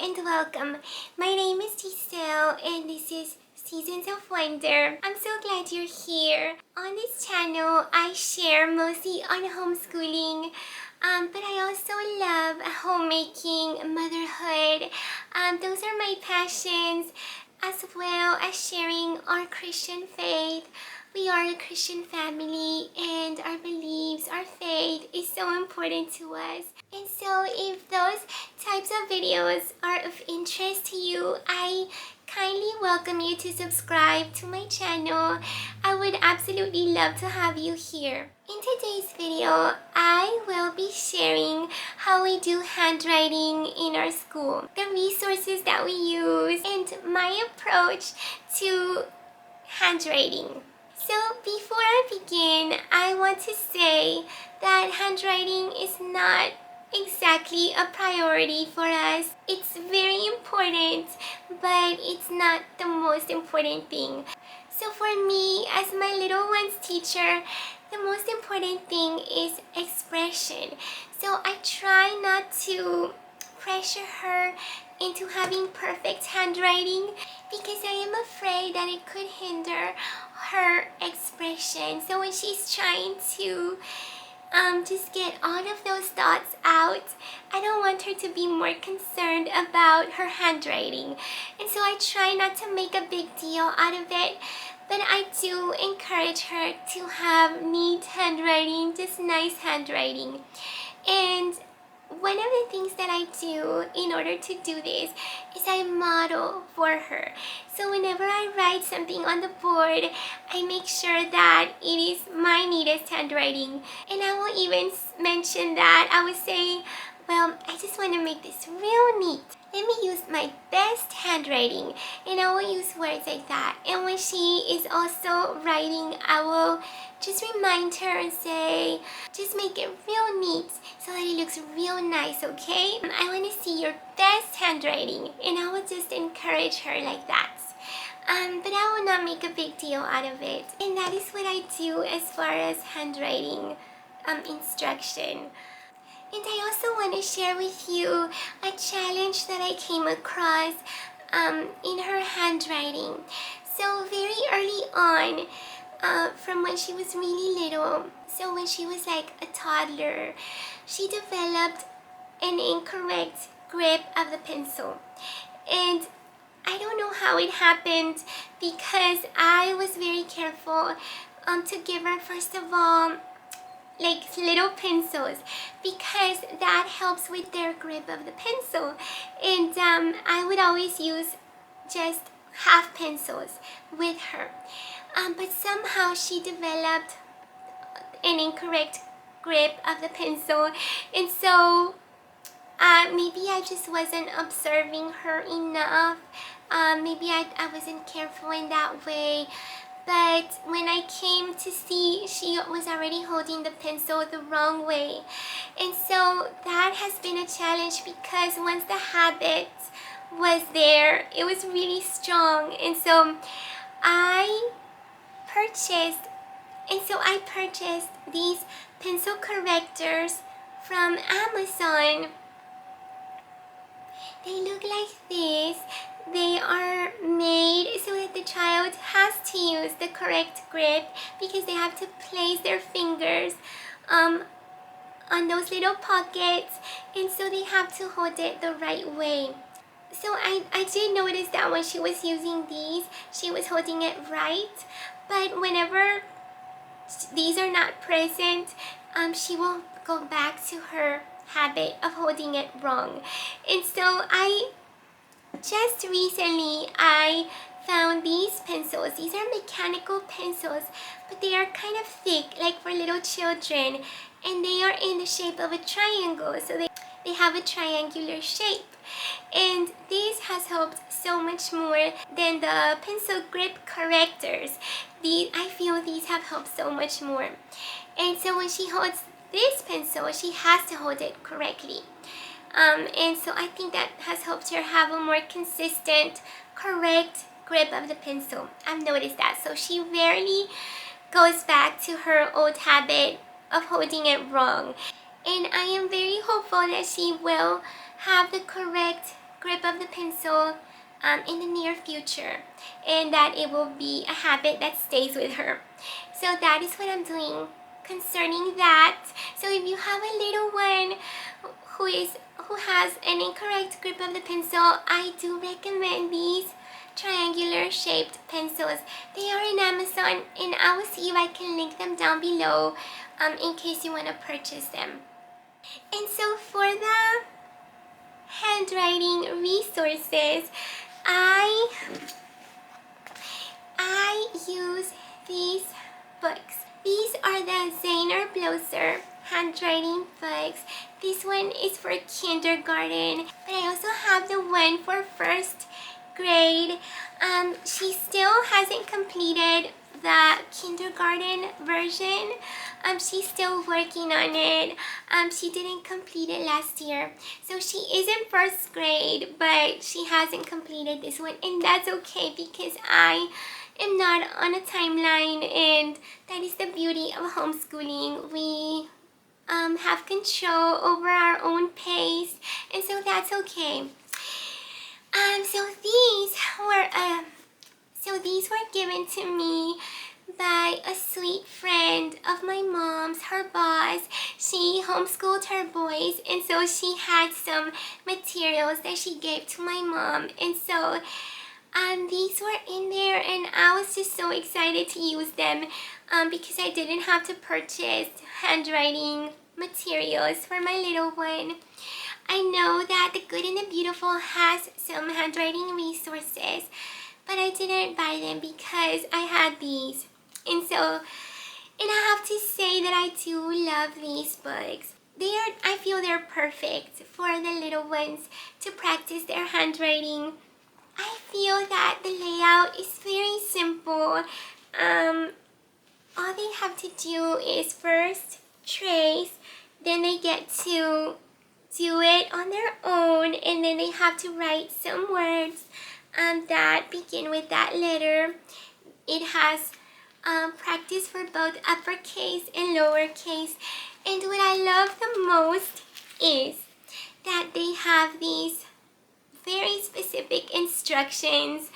and welcome. My name is Giselle and this is Seasons of Wonder. I'm so glad you're here. On this channel, I share mostly on homeschooling, but I also love homemaking, motherhood. Those are my passions, as well as sharing our Christian faith. We are a Christian family and our beliefs, our faith is so important to us. And so if those types of videos are of interest to you, I kindly welcome you to subscribe to my channel. I would absolutely love to have you here. In today's video, I will be sharing how we do handwriting in our school, the resources that we use, and my approach to handwriting. So before I begin, I want to say that handwriting is not exactly a priority for us. It's very important, but it's not the most important thing. So for me, as my little one's teacher, the most important thing is expression. So I try not to pressure her into having perfect handwriting because I am afraid that it could hinder her expression. So when she's trying to just get all of those thoughts out, I don't want her to be more concerned about her handwriting. And so I try not to make a big deal out of it, but I do encourage her to have neat handwriting, just nice handwriting. And one of the things that I do in order to do this is I model for her. So whenever I write something on the board, I make sure that it is my neatest handwriting. And I will even mention that. I would say, well, I just want to make this real neat. Let me use my best handwriting. And I will use words like that. And when she is also writing, I will just remind her and say, just make it real neat so that it looks real nice, okay? I want to see your best handwriting. And I will just encourage her like that. But I will not make a big deal out of it. And that is what I do as far as handwriting instruction. And I also want to share with you a challenge that I came across in her handwriting. So very early on, from when she was really little, so when she was like a toddler, she developed an incorrect grip of the pencil. And I don't know how it happened because I was very careful to give her, first of all, like little pencils, because that helps with their grip of the pencil. And I would always use just half pencils with her. But somehow she developed an incorrect grip of the pencil. And so maybe I just wasn't observing her enough. Maybe I wasn't careful in that way. But when I came to see, she was already holding the pencil the wrong way. And so that has been a challenge because once the habit was there, it was really strong. And so I purchased these pencil correctors from Amazon. They look like this. They are made so that the child has to use the correct grip because they have to place their fingers on those little pockets, and so they have to hold it the right way. So I did notice that when she was using these, she was holding it right, but whenever these are not present, she will go back to her habit of holding it wrong. And so just recently I found these pencils. These are mechanical pencils, but they are kind of thick, like for little children, and they are in the shape of a triangle, so they have a triangular shape. And this has helped so much more than the pencil grip correctors. I feel these have helped so much more. And so when she holds this pencil, she has to hold it correctly. And so I think that has helped her have a more consistent, correct grip of the pencil. I've noticed that. So she rarely goes back to her old habit of holding it wrong. And I am very hopeful that she will have the correct grip of the pencil in the near future, and that it will be a habit that stays with her. So that is what I'm doing concerning that. So if you have a little one who has an incorrect grip of the pencil, I do recommend these triangular shaped pencils. They are in Amazon, and I will see if I can link them down below in case you want to purchase them. And so for the handwriting resources, I use these books. These are the Zaner-Bloser handwriting books. This one is for kindergarten, but I also have the one for first grade. She still hasn't completed the kindergarten version. She's still working on it. She didn't complete it last year. So she is in first grade, but she hasn't completed this one, and that's okay because I am not on a timeline, and that is the beauty of homeschooling. We have control over our own pace, and so that's okay. So these were given to me by a sweet friend of my mom's, her boss. She homeschooled her boys, and so she had some materials that she gave to my mom, and so these were in there, and I was just so excited to use them because I didn't have to purchase handwriting materials for my little one. I know that The Good and the Beautiful has some handwriting resources, but I didn't buy them because I had these. And I have to say that I do love these books. I feel they're perfect for the little ones to practice their handwriting. I feel that the layout is very simple. All they have to do is first trace, then they get to do it on their own, and then they have to write some words that begin with that letter. It has practice for both uppercase and lowercase, and what I love the most is that they have these very specific instructions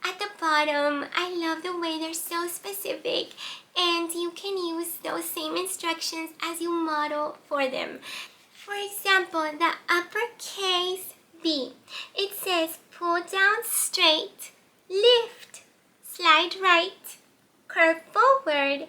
at the bottom. I love the way they're so specific, and you can use those same instructions as you model for them. For example, the uppercase B, it says pull down straight, lift, slide right, curve forward,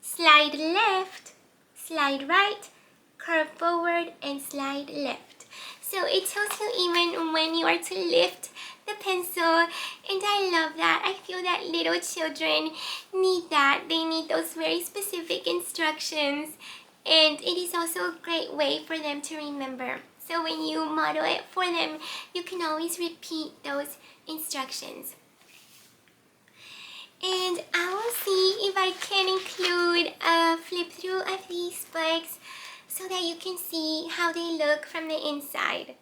slide left, slide right, curve forward, and slide left. So it tells you even when you are to lift the pencil, and I love that. I feel that little children need that. They need those very specific instructions, and it is also a great way for them to remember. So when you model it for them, you can always repeat those instructions. And I will see if I can include a flip through of these books so that you can see how they look from the inside.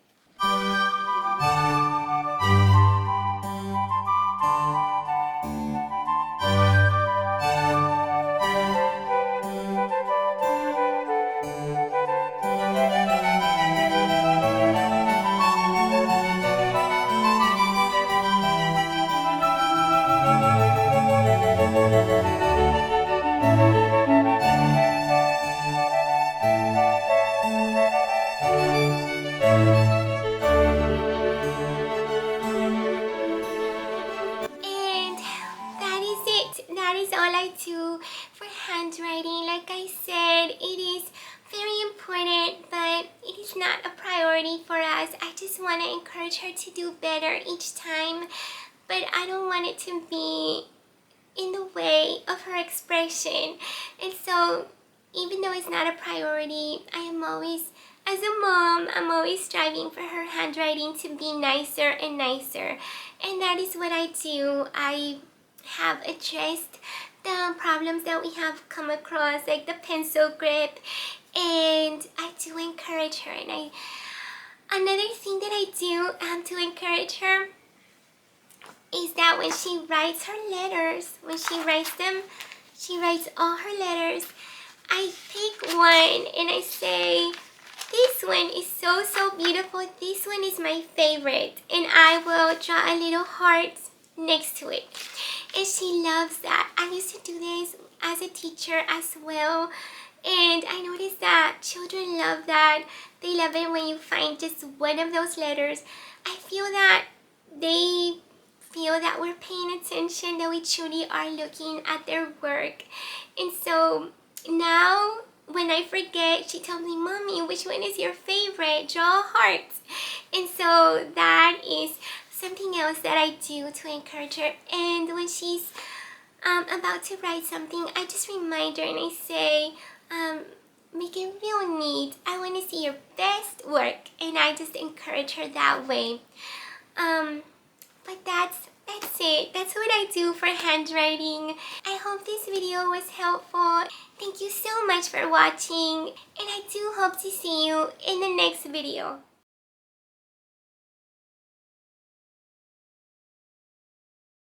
And that is it. That is all I do for handwriting. Like I said, it is very important, but it is not a priority for us. I just want to encourage her to do better each time, but I don't want it to be in the way of her expression. And so even though it's not a priority, I am always, as a mom, I'm always striving for her handwriting to be nicer and nicer. And that is what I do. I have addressed the problems that we have come across, like the pencil grip, and I do encourage her. And another thing that I do to encourage her is that when she writes her letters, when she writes them, she writes all her letters, I pick one and I say, This one is so beautiful. This one is my favorite, and I will draw a little heart next to it. And she loves that. I used to do this as a teacher as well, and I noticed that children love that. They love it when you find just one of those letters. I feel that they feel that we're paying attention, that we truly are looking at their work. And so now when I forget, she tells me, "Mommy, which one is your favorite? Draw hearts." And so that is something else that I do to encourage her. And when she's about to write something, I just remind her and I say, make it real neat. I want to see your best work. And I just encourage her that way. But that's it. That's what I do for handwriting. I hope this video was helpful. Thank you so much for watching, and I do hope to see you in the next video.